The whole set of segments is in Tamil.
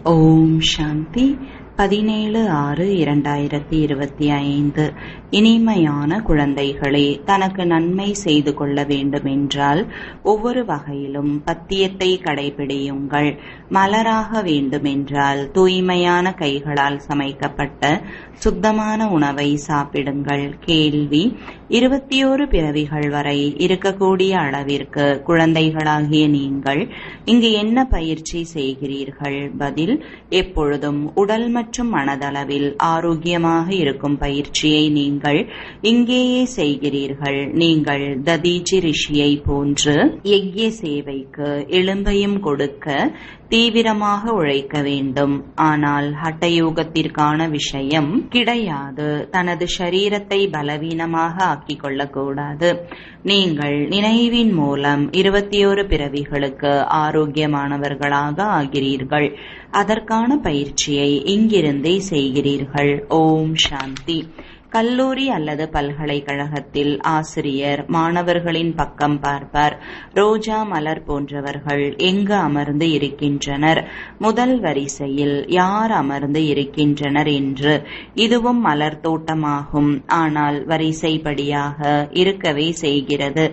ஓம் சாந்தி. 17/6/2025. இனிமையான குழந்தைகளே, தனக்கு நன்மை செய்து கொள்ள வேண்டுமென்றால் ஒவ்வொரு வகையிலும் பத்தியத்தை கடைபிடியுங்கள். மலராக வேண்டுமென்றால் தூய்மையான கைகளால் சமைக்கப்பட்ட சுத்தமான உணவை சாப்பிடுங்கள். கேள்வி: 21 பிறவிகள் வரை இருக்கக்கூடிய அளவிற்கு குழந்தைகளாகிய நீங்கள் இங்கு என்ன பயிற்சி செய்கிறீர்கள்? பதில்: எப்பொழுதும் உடல் மற்றும் மனதளவில் ஆரோக்கியமாக இருக்கும் பயிற்சியை நீங்கள் இங்கேயே செய்கிறீர்கள். நீங்கள் ததீச்சி ரிஷியை போன்று யக்ஞ சேவைக்கு எலும்பையும் கொடுக்க தீவிரமாக உழைக்க வேண்டும். ஆனால் ஹட்டயோகத்திற்கான விஷயம் கிடையாது. தனது ஷரீரத்தை பலவீனமாக ஆக்கிக் கொள்ளக்கூடாது. நீங்கள் நினைவின் மூலம் 21 பிறவிகளுக்கு ஆரோக்கியமானவர்களாக ஆகிறீர்கள். அதற்கான பயிற்சியை இங்கிருந்தே செய்கிறீர்கள். ஓம் சாந்தி. கல்லூரி அல்லது பல்கலைக்கழகத்தில் ஆசிரியர் மாணவர்களின் பக்கம் பார்ப்பார். ரோஜா மலர் போன்றவர்கள் எங்கு அமர்ந்து இருக்கின்றனர், முதல் வரிசையில் யார் அமர்ந்து இருக்கின்றனர் என்று. இதுவும் மலர் தோட்டமாகும், ஆனால் வரிசைப்படியாக இருக்கவே செய்கிறது.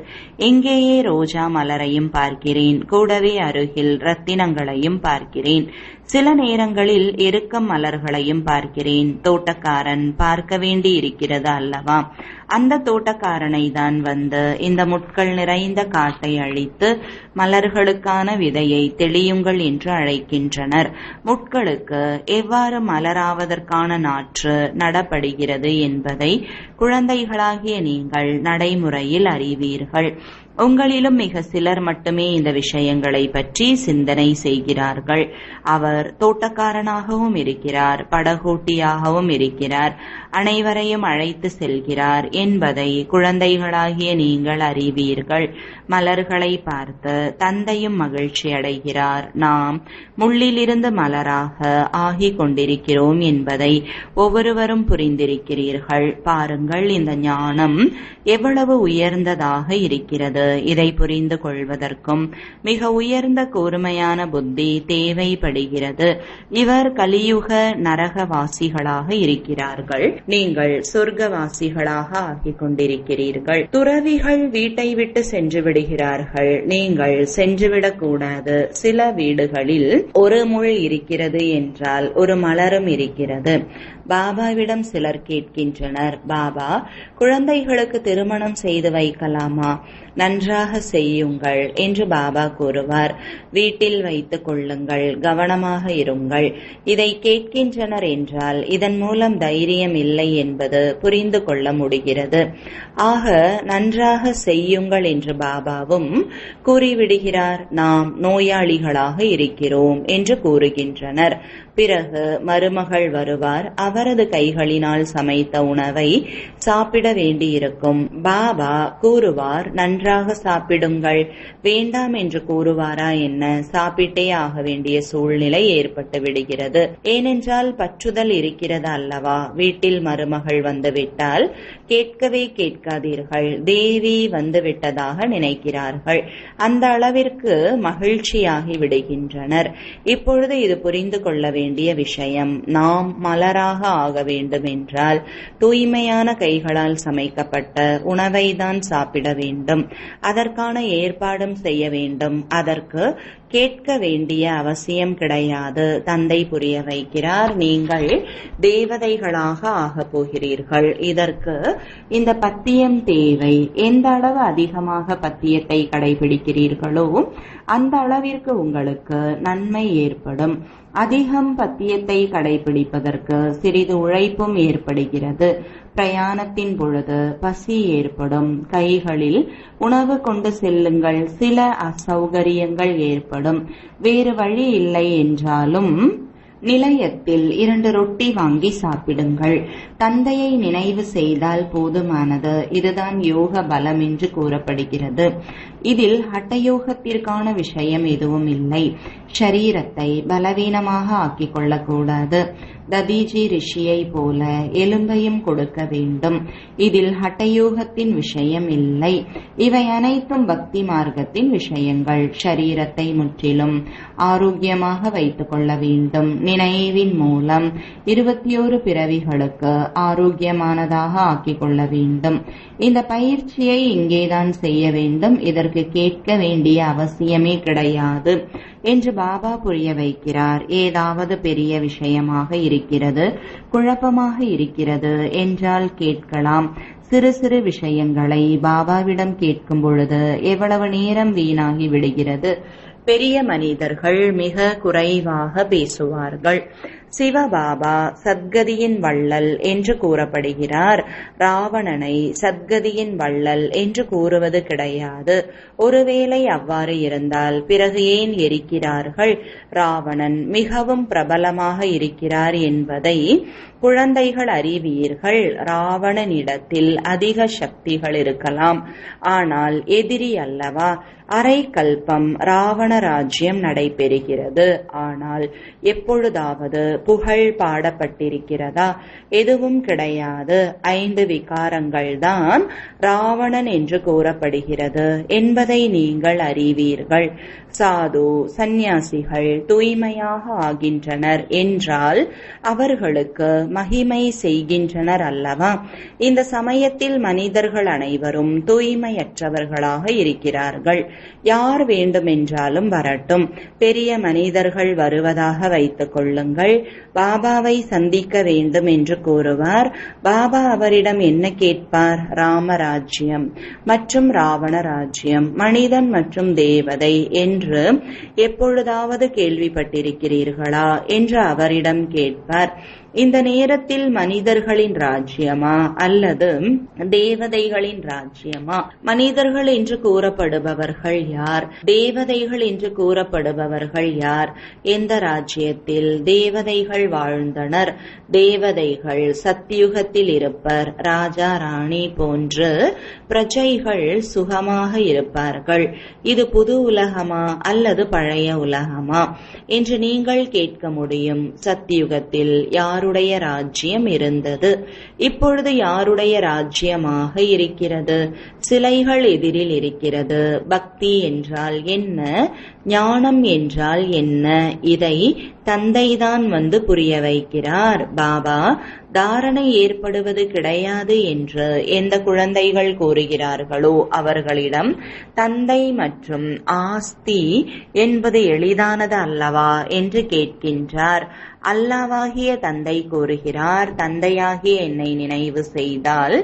எங்கேயே ரோஜா மலரையும் பார்க்கிறேன், கூடவே அருகில் ரத்தினங்களையும் பார்க்கிறேன். சில நேரங்களில் எருக்கம் மலர்களையும் பார்க்கிறேன். தோட்டக்காரன் பார்க்க வேண்டி இருக்கிறது அல்லவா? அந்த தோட்டக்காரனை தான் வந்து இந்த முட்கள் நிறைந்த காட்டை அழித்து மலர்களுக்கான விதையை தெளியுங்கள் என்று அழைக்கின்றனர். முட்களுக்கு எவ்வாறு மலராவதற்கான நாற்று நடப்படுகிறது என்பதை குழந்தைகளாகிய நீங்கள் நடைமுறையில் அறிவீர்கள். உங்களிலும் மிக சிலர் மட்டுமே இந்த விஷயங்களை பற்றி சிந்தனை செய்கிறார்கள். அவர் தோட்டக்காரனாகவும் இருக்கிறார், படகோட்டியாகவும் இருக்கிறார், அனைவரையும் அழைத்து செல்கிறார் என்பதை குழந்தைகளாகிய நீங்கள் அறிவீர்கள். மலர்களை பார்த்து தந்தையும் மகிழ்ச்சி அடைகிறார். நாம் முள்ளிலிருந்து மலராக ஆகிக் கொண்டிருக்கிறோம் என்பதை ஒவ்வொருவரும் புரிந்திருக்கிறீர்கள். பாருங்கள், இந்த ஞானம் எவ்வளவு உயர்ந்ததாக இருக்கிறது. இதை புரிந்து கொள்வதற்கும் மிக உயர்ந்த கூர்மையான புத்தி தேவைப்படுகிறது. இவர் கலியுக நரகவாசிகளாக இருக்கிறார்கள். நீங்கள் சொர்க்கவாசிகளாக ஆகிக் கொண்டிருக்கிறீர்கள். துறவிகள் வீட்டை விட்டு சென்று விடுகிறார்கள். நீங்கள் சென்றுவிடக் கூடாது. சில வீடுகளில் ஒரு முள் இருக்கிறது என்றால் ஒரு மலரும் இருக்கிறது. பாபாவிடம் சிலர் கேட்கின்றனர், பாபா, குழந்தைகளுக்கு திருமணம் செய்து வைக்கலாமா? நன்றாக செய்யுங்கள் என்று பாபா கூறுவார். வீட்டில் வைத்துக் கொள்ளுங்கள், கவனமாக இருங்கள். இதை கேட்கின்றனர் என்றால் இதன் மூலம் தைரியம் இல்லை என்பது புரிந்து கொள்ள முடிகிறது. ஆக நன்றாக செய்யுங்கள் என்று பாபாவும் கூறிவிடுகிறார். நாம் நோயாளிகளாக இருக்கிறோம் என்று கூறுகின்றனர். பிறகு மருமகள் வருவார். அவரது கைகளினால் சமைத்த உணவை சாப்பிட வேண்டியிருக்கும். பாபா கூறுவார், நன்றாக சாப்பிடுங்கள். வேண்டாம் என்று கூறுவாரா என்ன? சாப்பிட்டே ஆக வேண்டிய சூழ்நிலை ஏற்பட்டு விடுகிறது. ஏனென்றால் பற்றுதல் இருக்கிறது அல்லவா? வீட்டில் மருமகள் வந்துவிட்டால் கேட்கவே கேட்காதீர்கள். தேவி வந்துவிட்டதாக நினைக்கிறார்கள். அந்த அளவிற்கு மகிழ்ச்சியாகி விடுகின்றனர். இப்பொழுது இது புரிந்து கொள்ள வேண்டிய விஷயம். நாம் மலராக ஆக வேண்டும் என்றால் தூய்மையான கைகளால் சமைக்கப்பட்ட உணவை தான் சாப்பிட வேண்டும். அதற்கான ஏற்பாடும் செய்ய வேண்டும். அதற்கு கேட்க வேண்டிய அவசியம் கிடையாது. தந்தை புரிய வைக்கிறார், நீங்கள் தேவதைகளாக ஆகப் போகிறீர்கள். இதற்கு இந்த பத்தியம் தேவை. எந்த அளவு அதிகமாக பத்தியத்தை கடைபிடிக்கிறீர்களோ அந்த அளவிற்கு உங்களுக்கு நன்மை ஏற்படும். அதிகம் பத்தியத்தை கடைபிடிப்பதற்கு சிறிது உழைப்பும் ஏற்படுகிறது. பிரயாணத்தின் பொழுது பசி ஏற்படும். கைகளில் உணவு கொண்டு செல்லுங்கள். சில அசௌகரியங்கள் ஏற்படும். வேறு வழி இல்லை என்றாலும் நிலையத்தில் 2 ரொட்டி வாங்கி சாப்பிடுங்கள். தந்தையை நினைவு செய்தால் போதுமானது. இதுதான் யோக பலம் என்று கூறப்படுகிறது. இதில் ஹட்டயோகத்திற்கான விஷயம் எதுவும் இல்லை. ஷரீரத்தை பலவீனமாக ஆக்கிக் கொள்ளக்கூடாது. ததீஜி ரிஷியை போல எலும்பையும் கொடுக்க வேண்டும். இதில் ஹட்டயோகத்தின் விஷயம் இல்லை. இவை அனைத்தும் பக்தி மார்க்கத்தின் விஷயங்கள். ஷரீரத்தை முற்றிலும் ஆரோக்கியமாக வைத்துக் கொள்ள வேண்டும். நினைவின் மூலம் 21 பிறவிகளுக்கு ஆரோக்கியமானதாக ஆக்கிக் கொள்ள வேண்டும். இந்த பயிற்சியை இங்கேதான் செய்ய வேண்டும். இதற்கு கேட்க வேண்டிய அவசியமே கிடையாது என்று பாபா புரிய வைக்கிறார். ஏதாவது பெரிய விஷயமாக இருக்கிறது, குழப்பமாக இருக்கிறது என்றால் கேட்கலாம். சிறு சிறு விஷயங்களை பாபாவிடம் கேட்கும் பொழுது எவ்வளவு நேரம் வீணாகி விடுகிறது. பெரிய மனிதர்கள் மிக குறைவாக பேசுவார்கள். சிவபாபா சத்கதியின் வள்ளல் என்று கூறப்படுகிறார். ராவணனை சத்கதியின் வள்ளல் என்று கூறுவது கிடையாது. ஒருவேளை அவ்வாறு இருந்தால் பிறகு ஏன் எரிக்கிறார்கள்? ராவணன் மிகவும் பிரபலமாக இருக்கிறார் என்பதை குழந்தைகள் அறிவீர்கள். ராவணனிடத்தில் அதிக சக்திகள் இருக்கலாம், ஆனால் எதிரி அல்லவா? அரை கல்பம் ராவண ராஜ்யம் நடைபெறுகிறது. ஆனால் எப்பொழுதாவது புகழ் பாடப்பட்டிருக்கிறதா? எதுவும் கிடையாது. 5 விகாரங்கள் தான் ராவணன் என்று கூறப்படுகிறது என்பதை நீங்கள் அறிவீர்கள். சாது சந்நியாசிகள் தூய்மையாக ஆகின்றனர் என்றால் அவர்களுக்கு மகிமை செய்கின்றனர் அல்லவா? இந்த சமயத்தில் மனிதர்கள் அனைவரும் தூய்மையற்றவர்களாக இருக்கிறார்கள். யார் வேண்டுமென்றாலும் வரட்டும், பெரிய மனிதர்கள் வருவதாக வைத்துக் கொள்ளுங்கள். பாபாவை சந்திக்க வேண்டும் என்று கூறுவார். பாபா அவரிடம் என்ன கேட்பார்? ராமராஜ்யம் மற்றும் ராவண ராஜ்யம், மனிதன் மற்றும் தேவதை என்று எப்பொழுதாவது கேள்விப்பட்டிருக்கிறீர்களா என்று அவரிடம் கேட்பார். இந்த நேரத்தில் மனிதர்களின் ராஜ்யமா அல்லது தேவதைகளின் ராஜ்யமா? மனிதர்கள் என்று கூறப்படுபவர்கள் யார்? தேவதைகள் என்று கூறப்படுபவர்கள் யார்? எந்த ராஜ்யத்தில் தேவதைகள் வாழ்ந்தனர்? தேவதைகள் சத்தியுகத்தில் இருப்பர். ராஜா ராணி போன்று பிரஜைகள் சுகமாக இருப்பார்கள். இது புது உலகமா அல்லது பழைய உலகமா என்று நீங்கள் கேட்க முடியும். சத்தியுகத்தில் யாருடைய ராஜ்யம் இருந்தது? இப்பொழுது யாருடைய ராஜ்யமாக இருக்கிறது? சிலைகள் எதிரில் இருக்கிறது. பக்தி என்றால் என்ன? ஞானம் என்றால் என்ன? இதை தந்தைதான் வந்து புரிய வைக்கிறார். பாபா தாரணை ஏற்படுவது கிடையாது என்று எந்த குழந்தைகள் கூறுகிறார்களோ அவர்களிடம் தந்தை மற்றும் ஆஸ்தி என்பது எளிதானது அல்லவா என்று கேட்கின்றார். அல்லாவாகிய தந்தை கூறுகிறார், தந்தையாகிய என்னை நினைவு செய்தால்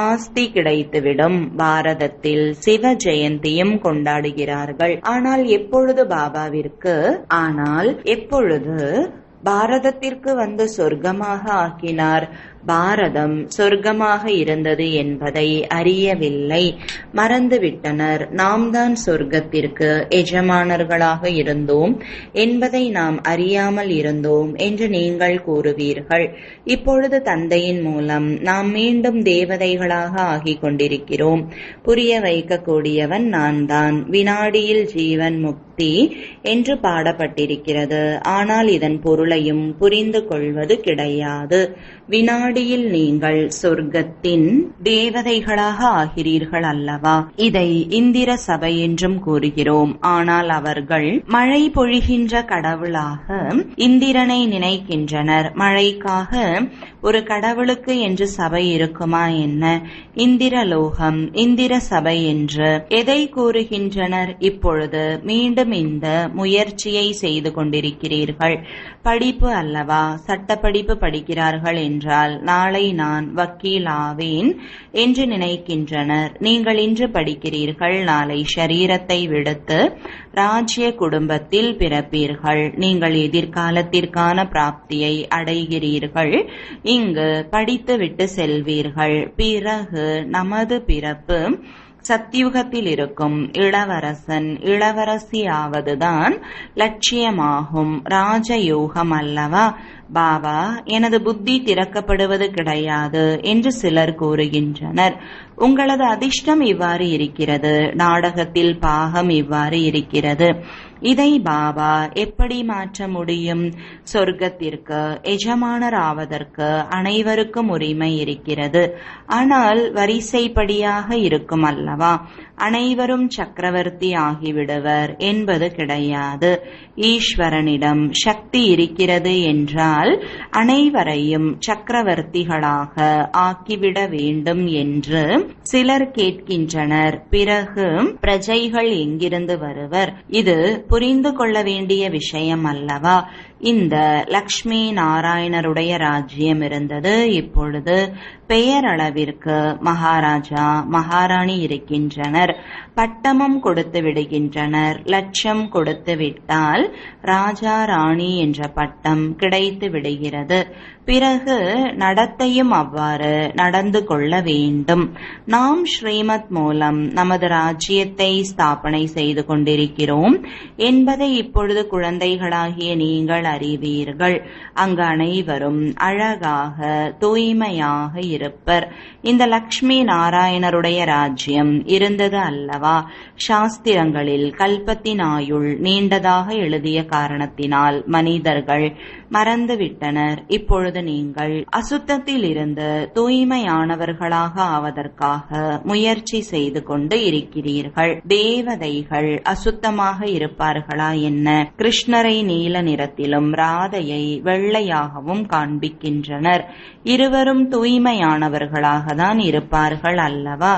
ஆஸ்தி கிடைத்துவிடும். பாரதத்தில் சிவ ஜெயந்தியும் கொண்டாடுகிறார்கள். ஆனால் எப்பொழுது பாரதத்திற்கு வந்து சொர்க்கமாக ஆக்கினார்? பாரதம் சொர்க்கமாக இருந்தது என்பதை அறியவில்லை, மறந்துவிட்டனர். நாம் தான் சொர்க்கத்திற்கு எஜமானர்களாக இருந்தோம் என்பதை நாம் அறியாமல் இருந்தோம் என்று நீங்கள் கூறுவீர்கள். இப்பொழுது தந்தையின் மூலம் நாம் மீண்டும் தேவதைகளாக ஆகிக் கொண்டிருக்கிறோம். புரிய வைக்கக்கூடியவன் நான் தான். வினாடியில் ஜீவன் முக்தி என்று பாடப்பட்டிருக்கிறது. ஆனால் இதன் பொருளையும் புரிந்து கொள்வது கிடையாது. வினாடியில் நீங்கள் சொர்க்கத்தின் தேவதைகளாக ஆகிறீர்கள் அல்லவா? இதை இந்திர சபை என்றும் கூறுகிறோம். ஆனால் அவர்கள் மழை பொழிகின்ற கடவுளாக இந்திரனை நினைக்கின்றனர். மழைக்காக ஒரு கடவுளுக்கு என்று சபை இருக்குமா என்ன? இந்திரலோகம், இந்திர சபை என்று எதை கூறுகின்றனர்? இப்பொழுது மீண்டும் இந்த முயற்சியை செய்து கொண்டிருக்கிறீர்கள். படிப்பு அல்லவா? சட்ட படிப்பு படிக்கிறார்கள் என்றால் நாளை நான் வக்கீல் ஆவேன் என்று நினைக்கின்றனர். நீங்கள் இன்று படிக்கிறீர்கள், நாளை ஷரீரத்தை விடுத்து ராஜ்ய குடும்பத்தில் பிறப்பீர்கள். நீங்கள் எதிர்காலத்திற்கான பிராப்தியை அடைகிறீர்கள். இங்கு படித்துவிட்டு செல்வீர்கள். பிறகு நமது பிறப்பு சத்தியுகத்தில் இருக்கும் இளவரசன் இளவரசியாவதுதான் லட்சியமாகும். ராஜயோகம் அல்லவா? பாபா, எனது புத்தி திறக்கப்படுவது கிடையாது என்று சிலர் கூறுகின்றனர். உங்களது அதிர்ஷ்டம் இவ்வாறு இருக்கிறது, நாடகத்தில் பாகம் இவ்வாறு இருக்கிறது. இதை பாபா எப்படி மாற்ற முடியும்? சொர்க்கத்திற்கு எஜமானர் ஆவதற்கு அனைவருக்கும் உரிமை இருக்கிறது. ஆனால் வரிசைப்படியாக இருக்கும் அல்லவா? அனைவரும் சக்கரவர்த்தி ஆகிவிடுவர் என்பது கிடையாது. ஈஸ்வரனிடம் சக்தி இருக்கிறது என்றால் அனைவரையும் சக்கரவர்த்திகளாக ஆக்கிவிட வேண்டும் என்று சிலர் கேட்கின்றனர். பிறகு பிரஜைகள் எங்கிருந்து வருவர்? இது புரிந்து கொள்ள வேண்டிய விஷயம் அல்லவா? இந்த லக்ஷ்மி நாராயணருடைய ராஜ்யம் இருந்தது. இப்பொழுது பெயரளவிற்கு மகாராஜா மகாராணி இருக்கின்றனர். பட்டமும் கொடுத்து விடுகின்றனர். லட்சம் கொடுத்து விட்டால் ராஜா ராணி என்ற பட்டம் கிடைத்து விடுகிறது. பிறகு நடத்தையும் அவ்வாறு நடந்து கொள்ள வேண்டும். நாம் ஸ்ரீமத் மூலம் நமது ராஜ்யத்தை ஸ்தாபனை செய்து கொண்டிருக்கிறோம் என்பதை இப்பொழுது குழந்தைகளாகிய நீங்கள் அறிவீர்கள். அங்கு அனைவரும் அழகாக தூய்மையாக இருப்பர். இந்த லக்ஷ்மி நாராயணருடைய ராஜ்யம் இருந்தது அல்லவா? சாஸ்திரங்களில் கல்பத்தின் ஆயுள் நீண்டதாக எழுதிய காரணத்தினால் மனிதர்கள் மறந்துவிட்டனர். இப்பொழுது நீங்கள் அசுத்தத்தில் இருந்து தூய்மையானவர்களாக ஆவதற்காக முயற்சி செய்து கொண்டு இருக்கிறீர்கள். தேவதைகள் அசுத்தமாக இருப்பார்களா என்ன? கிருஷ்ணரை நீல நிறத்திலும் ராதையை வெள்ளையாகவும் காண்பிக்கின்றனர். இருவரும் தூய்மையானவர்களாக தான் இருப்பார்கள் அல்லவா?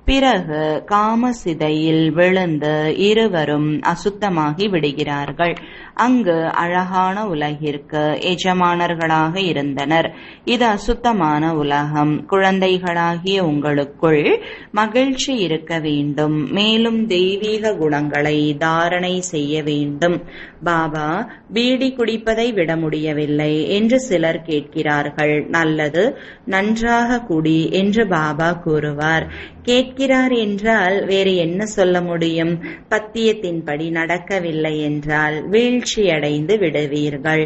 பிறகு காமசிதையில் விழுந்து இருவரும் அசுத்தமாகி விடுகிறார்கள். அங்கு அழகான உலகிற்கு எஜமானர்களாக இருந்தனர். இது அசுத்தமான உலகம். குழந்தைகளாகிய உங்களுக்குள் மகிழ்ச்சி இருக்க வேண்டும். மேலும் தெய்வீக குணங்களை தாரணை செய்ய வேண்டும். பாபா, பீடி குடிப்பதை விட முடியவில்லை என்று சிலர் கேட்கிறார்கள். நல்லது, நன்றாக குடி என்று பாபா கூறுவார். கேட்கிறார் என்றால் வேறு என்ன சொல்ல முடியும்? பத்தியத்தின்படி நடக்கவில்லை என்றால் வீழ்ச்சியடைந்து விடுவீர்கள்.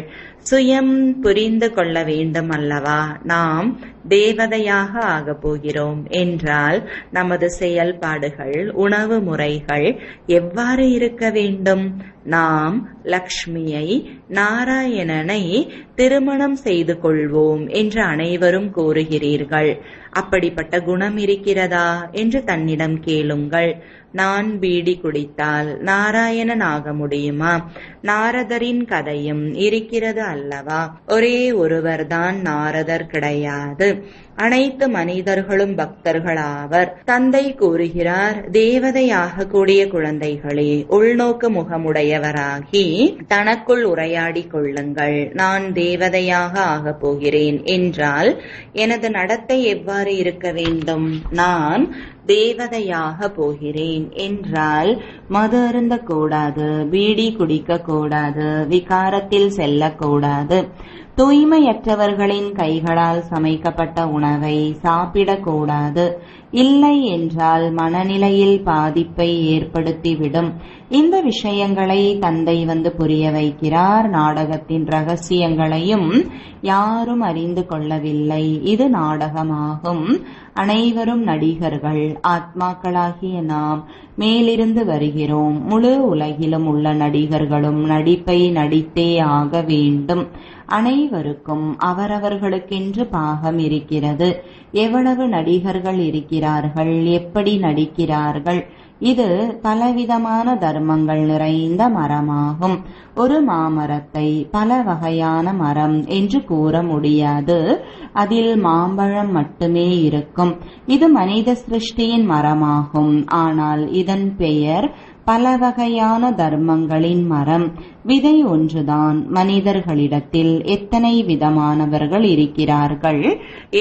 சுயம் புரிந்து கொள்ள வேண்டும் அல்லவா? நாம் தேவதையாக ஆகப் போகிறோம் என்றால் நமது செயல்பாடுகள், உணவு முறைகள் எவ்வாறு இருக்க வேண்டும்? நாம் லக்ஷ்மியை, நாராயணனை திருமணம் செய்து கொள்வோம் என்று அனைவரும் கூறுகிறீர்கள். அப்படிப்பட்ட குணம் இருக்கிறதா என்று தன்னிடம் கேளுங்கள். நான் பீடி குடித்தால் நாராயணன் ஆக முடியுமா? நாரதரின் கதையும் இருக்கிறது அல்லவா? ஒரே ஒருவர்தான் நாரதர் கிடையாது. அனைத்து மனிதர்களும் பக்தர்களாவர். தந்தை கூறுகிறார், தேவதையாக கூடிய குழந்தைகளே, உள்நோக்கு முகமுடையவராகி தனக்குள் உரையாடி கொள்ளுங்கள். நான் தேவதையாக ஆகப் போகிறேன் என்றால் எனது நடத்தை எவ்வாறு இருக்க வேண்டும்? நான் தேவதையாக போகிறேன் என்றால் மது அருந்தக்கூடாது, பீடி குடிக்க கூடாது, விகாரத்தில் செல்லக்கூடாது. தூய்மையற்றவர்களின் கைகளால் சமைக்கப்பட்ட உணவை சாப்பிடக்கூடாது. இல்லை என்றால் மனநிலையில் பாதிப்பை ஏற்படுத்திவிடும். இந்த விஷயங்களை தந்தை வந்து புரிய வைக்கிறார். நாடகத்தின் ரகசியங்களையும் யாரும் அறிந்து கொள்ளவில்லை. இது நாடகமாகும். அனைவரும் நடிகர்கள். ஆத்மாக்களாகிய நாம் மேலிருந்து வருகிறோம். முழு உலகிலும் உள்ள நடிகர்களும் நடிப்பை நடித்தே ஆக வேண்டும். அனைவருக்கும் அவரவர்களுக்கென்று பாகம் இருக்கிறது. எவ்வளவு நடிகர்கள் இருக்கிறார்கள், எப்படி நடிக்கிறார்கள்? இது பலவிதமான தர்மங்கள் நிறைந்த மரமாகும். ஒரு மாமரத்தை பல வகையான மரம் என்று கூற முடியாது. அதில் மாம்பழம் மட்டுமே இருக்கும். இது மனித சிருஷ்டியின் மரமாகும். ஆனால் இதன் பெயர் பல வகையான தர்மங்களின் மரம். விதை ஒன்றுதான். மனிதர்களிடத்தில் எத்தனை விதமானவர்கள் இருக்கிறார்கள்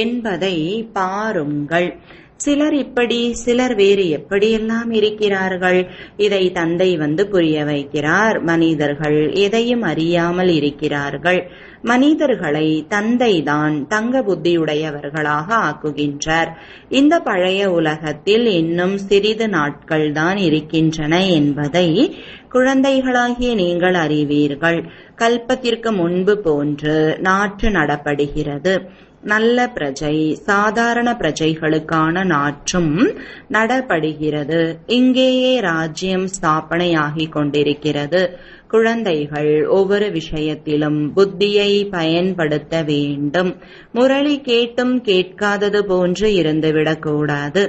என்பதை பாருங்கள். சிலர் இப்படி, சிலர் வேறு எப்படியெல்லாம் இருக்கிறார்கள். இதை தந்தை புரிய வைக்கிறார். மனிதர்கள் எதையும் அறியாமல் இருக்கிறார்கள். மனிதர்களை தந்தைதான் தங்க புத்தியுடையவர்களாக ஆக்குகின்றார். இந்த பழைய உலகத்தில் இன்னும் சிறிது நாட்கள்தான் இருக்கின்றன என்பதை குழந்தைகளாகிய நீங்கள் அறிவீர்கள். கல்பத்திற்கு முன்பு போன்று நாற்று நடப்படுகிறது. நல்ல பிரஜை, சாதாரண பிரஜைகளுக்கான நாற்றும் நடப்படுகிறது. இங்கேயே ராஜ்யம் ஸ்தாபனையாகிக் கொண்டிருக்கிறது. குழந்தைகள் ஒவ்வொரு விஷயத்திலும் புத்தியை பயன்படுத்த வேண்டும். முரளி கேட்டும் கேட்காதது போன்று இருந்துவிடக்கூடாது.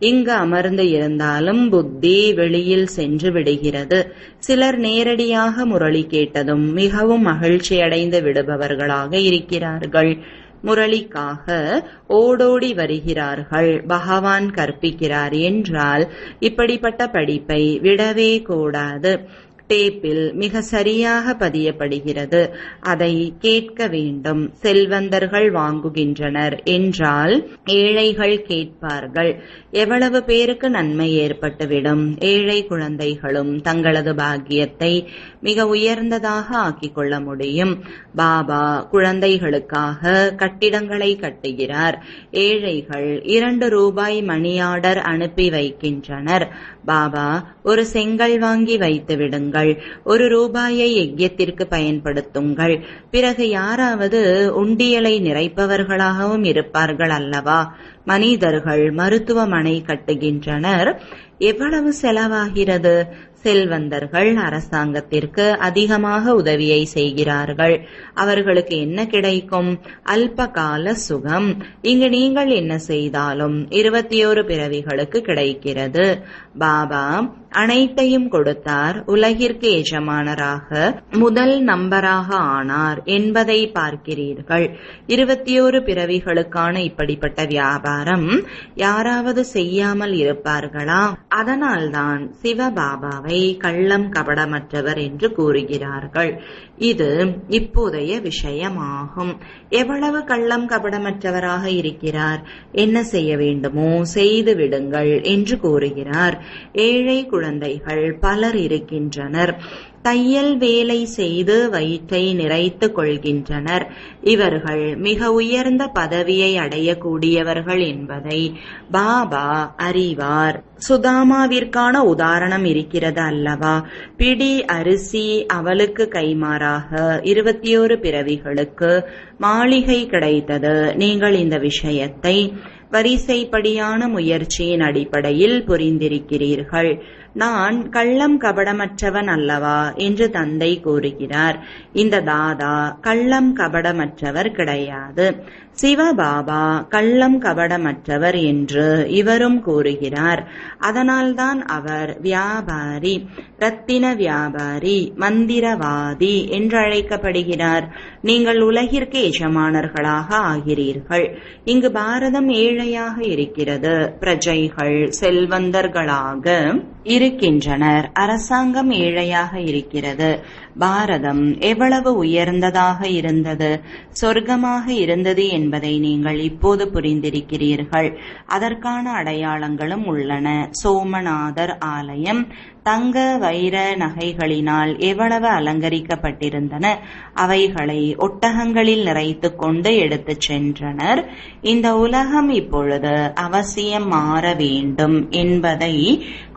இங்கு அமர்ந்து இருந்தாலும் புத்தி வெளியில் சென்று விடுகிறது. சிலர் நேரடியாக முரளி கேட்டதும் மிகவும் மகிழ்ச்சியடைந்து விடுபவர்களாக இருக்கிறார்கள். முரளிக்காக ஓடோடி வருகிறார்கள். பகவான் கற்பிக்கிறார் என்றால் இப்படிப்பட்ட படிப்பை விடவே கூடாது. டேப்பில் மிக சரியாக பதியப்படுகிறது. அதை கேட்க வேண்டும். செல்வந்தர்கள் வாங்குகின்றனர் என்றால் ஏழைகள் கேட்பார்கள். எவ்வளவு பேருக்கு நன்மை ஏற்பட்டுவிடும். ஏழை குழந்தைகளும் தங்களது பாக்கியத்தை மிக உயர்ந்ததாக ஆக்கிக் கொள்ள முடியும். பாபா குழந்தைகளுக்காக கட்டிடங்களை கட்டுகிறார். ஏழைகள் 2 ரூபாய் மணி ஆர்டர் அனுப்பி வைக்கின்றனர். பாபா ஒரு செங்கல் வாங்கி வைத்து விடுங்கள், 1 ரூபாயை யஜ்யத்திற்கு பயன்படுத்துங்கள். பிறகு யாராவது உண்டியலை நிறைப்பவர்களாகவும் இருப்பார்கள் அல்லவா? மனிதர்கள் மருத்துவமனை கட்டுகின்றனர். எவ்வளவு செலவாகிறது? செல்வந்தர்கள் அரசாங்கத்திற்கு அதிகமாக உதவியை செய்கிறார்கள். அவர்களுக்கு என்ன கிடைக்கும்? அல்பகால சுகம். இங்கு நீங்கள் என்ன செய்தாலும் 21 பிறவிகளுக்கு கிடைக்கிறது. பாபா அனைத்தையும் கொடுத்தார். உலகிற்கு எஜமானராக முதல் நம்பராக ஆனார் என்பதை பார்க்கிறீர்கள். 21 பிறவிகளுக்கான இப்படிப்பட்ட வியாபாரம் யாராவது செய்யாமல் இருப்பார்களா? அதனால்தான் சிவபாபாவை கள்ளம் கபடமற்றவர் என்று கூறுகிறார்கள். இது இப்போதைய விஷயமாகும். எவ்வளவு கள்ளம் கபடமற்றவராக இருக்கிறார். என்ன செய்ய வேண்டுமோ செய்து விடுங்கள் என்று கூறுகிறார். ஏழை குழந்தைகள் பலர் இருக்கின்றனர். தையல் வேலை செய்து வயிற்றை நிறைத்துக் கொள்கின்றனர். இவர்கள் மிக உயர்ந்த பதவியை அடையக்கூடியவர்கள் என்பதை பாபா அறிவார். சுதாமாவிற்கான உதாரணம் இருக்கிறது அல்லவா? பிடி அரிசி அவளுக்கு கைமாறாக 21 பிறவிகளுக்கு மாளிகை கிடைத்தது. நீங்கள் இந்த விஷயத்தை வரிசைப்படியான முயற்சியின் அடிப்படையில் புரிந்திருக்கிறீர்கள். நான் கள்ளம் கபடமற்றவன் அல்லவா என்று தந்தை கூறுகிறார். இந்த தாதா கள்ளம் கபடமற்றவர் கிடையாது. சிவபாபா கள்ளம் கபடமற்றவர் என்று இவரும் கூறுகிறார். அதனால்தான் அவர் வியாபாரி, ரத்தின வியாபாரி, மந்திரவாதி என்று அழைக்கப்படுகிறார். நீங்கள் உலகிற்கு எஜமானர்களாக ஆகிறீர்கள். இங்கு பாரதம் ஏழையாக இருக்கிறது. பிரஜைகள் செல்வந்தர்களாக இருக்கின்றனர். அரசாங்கம் ஏழையாக இருக்கிறது. பாரதம் எவ்வளவு உயர்ந்ததாக இருந்தது, சொர்க்கமாக இருந்தது என்பதை நீங்கள் இப்போது புரிந்திருக்கிறீர்கள். அதற்கான அடையாளங்களும் உள்ளன. சோமநாதர் ஆலயம் தங்க வைர நகைகளினால் எவ்வளவு அலங்கரிக்கப்பட்டிருந்தன. அவைகளை ஒட்டகங்களில் நிறைத்து கொண்டு எடுத்துச் சென்றனர். இந்த உலகம் இப்பொழுது அவசியம் மாற வேண்டும் என்பதை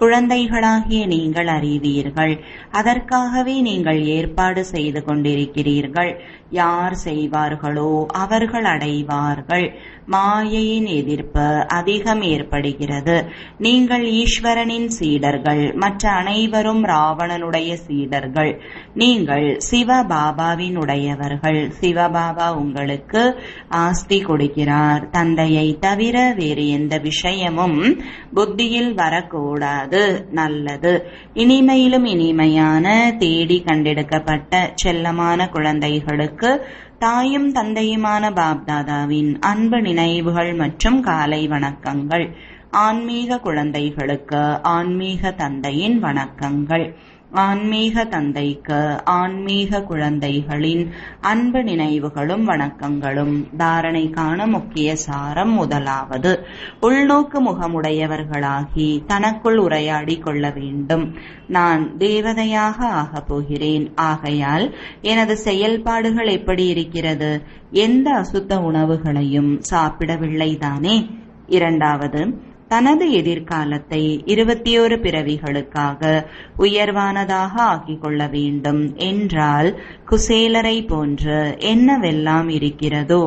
குழந்தைகளாகிய நீங்கள் அறிவீர்கள். அதற்காகவே நீங்கள் ஏற்பாடு செய்து கொண்டிருக்கிறீர்கள். யார் செய்வார்களோ அவர்கள் அடைவார்கள். மாயையின் எதிர்ப்பு அதிகம் ஏற்படுகிறது. நீங்கள் ஈஸ்வரனின் சீடர்கள், மற்ற அனைவரும் ராவணனுடைய சீடர்கள். நீங்கள் சிவபாபாவின் உடையவர்கள். சிவபாபா உங்களுக்கு ஆஸ்தி கொடுக்கிறார். தந்தையை தவிர வேறு எந்த விஷயமும் புத்தியில் வரக்கூடாது. நல்லது. இனிமையிலும் இனிமையான தேடி கண்டெடுக்கப்பட்ட செல்லமான குழந்தைகளுக்கு தாயும் தந்தையுமான பாப்தாதாவின் அன்பு நினைவுகள் மற்றும் காலை வணக்கங்கள். ஆன்மீக குழந்தைகளுக்கு ஆன்மீக தந்தையின் வணக்கங்கள். ஆன்மீக தந்தைக்கு ஆன்மீக குழந்தைகளின் அன்பு நினைவுகளும் வணக்கங்களும். தாரணைக்கான முக்கிய சாரம். முதலாவது, உள்நோக்கு முகமுடையவர்களாகி தனக்குள் உரையாடி கொள்ள வேண்டும். நான் தேவதையாக ஆகப் போகிறேன். ஆகையால் எனது செயல்பாடுகள் எப்படி இருக்கிறது? எந்த அசுத்த உணவுகளையும் சாப்பிடவில்லைதானே? இரண்டாவது, தனது எதிர்காலத்தை 21 பிறவிகளுக்காக உயர்வானதாக ஆக்கிக் கொள்ள வேண்டும் என்றால் குசேலரை போன்று என்னவெல்லாம் இருக்கிறதோ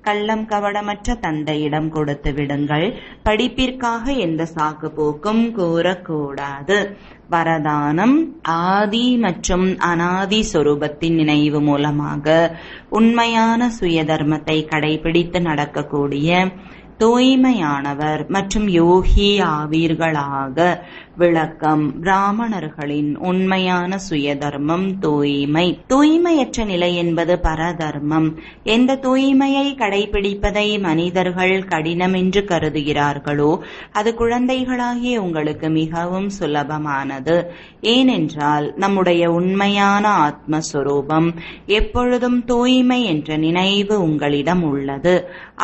கள்ளம் கவடமற்ற தந்தையிடம் கொடுத்து விடுங்கள். படிப்பிற்காக எந்த சாக்கு போக்கும் கூறக்கூடாது. வரதானம். ஆதி மற்றும் அனாதி சொரூபத்தின் நினைவு மூலமாக உண்மையான சுயதர்மத்தை கடைபிடித்து நடக்கக்கூடிய தூய்மையானவர் மற்றும் யோகி ஆவீர்களாக. விளக்கம். பிராமணர்களின் உண்மையான சுயதர்மம் தூய்மை. தூய்மையற்ற நிலை என்பது பரதர்மம். எந்த தூய்மையை கடைபிடிப்பதை மனிதர்கள் கடினம் என்று கருதுகிறார்களோ அது குழந்தைகளாகிய உங்களுக்கு மிகவும் சுலபமானது. ஏனென்றால் நம்முடைய உண்மையான ஆத்மஸ்வரூபம் எப்பொழுதும் தூய்மை என்ற நினைவு உங்களிடம் உள்ளது.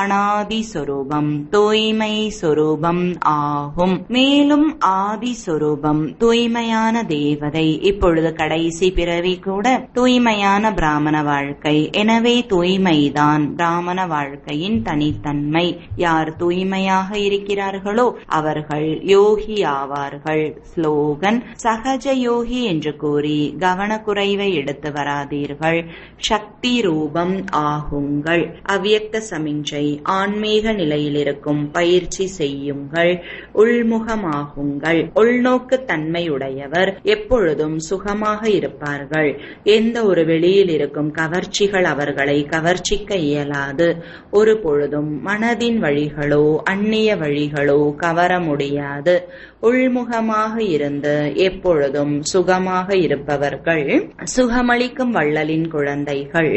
அனாதி சொரூபம் தூய்மை சொரூபம் ஆகும். மேலும் ஆதி சொரூபம் தூய்மையான தேவதை. இப்பொழுது கடைசி பிறவி கூட தூய்மையான பிராமண வாழ்க்கை. எனவே தூய்மைதான் பிராமண வாழ்க்கையின் தனித்தன்மை. யார் தூய்மையாக இருக்கிறார்களோ அவர்கள் யோகி ஆவார்கள். ஸ்லோகன். சகஜ யோகி என்று கூறி கவனக்குறைவை எடுத்து வராதீர்கள். சக்தி ரூபம் ஆகுங்கள். அவ்யக்த சமிஞ்சை. ஆன்மீக நிலையில் இருக்கும் பயிற்சி செய்யுங்கள். உள்முகமாகுங்கள். உள்நோக்கு தன்மையுடையவர் எப்பொழுதும் சுகமாக இருப்பார்கள். எந்த ஒரு வெளியில் இருக்கும் கவர்ச்சிகள் அவர்களை கவர்ச்சிக்க இயலாது. ஒரு பொழுதும் மனதின் வழிகளோ அந்நிய வழிகளோ கவர முடியாது. உள்முகமாக இருந்து எப்பொழுதும் சுகமாக இருப்பவர்கள் சுகமளிக்கும் வள்ளலின் குழந்தைகள்.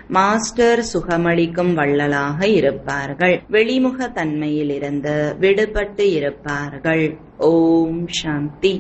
மாஸ்டர் சுகமளிக்கும் வள்ளலாக இருப்பார்கள். வெளிமுக தன்மையில் இருந்து விடுபட்டு இருப்பார்கள். ஓம் சாந்தி.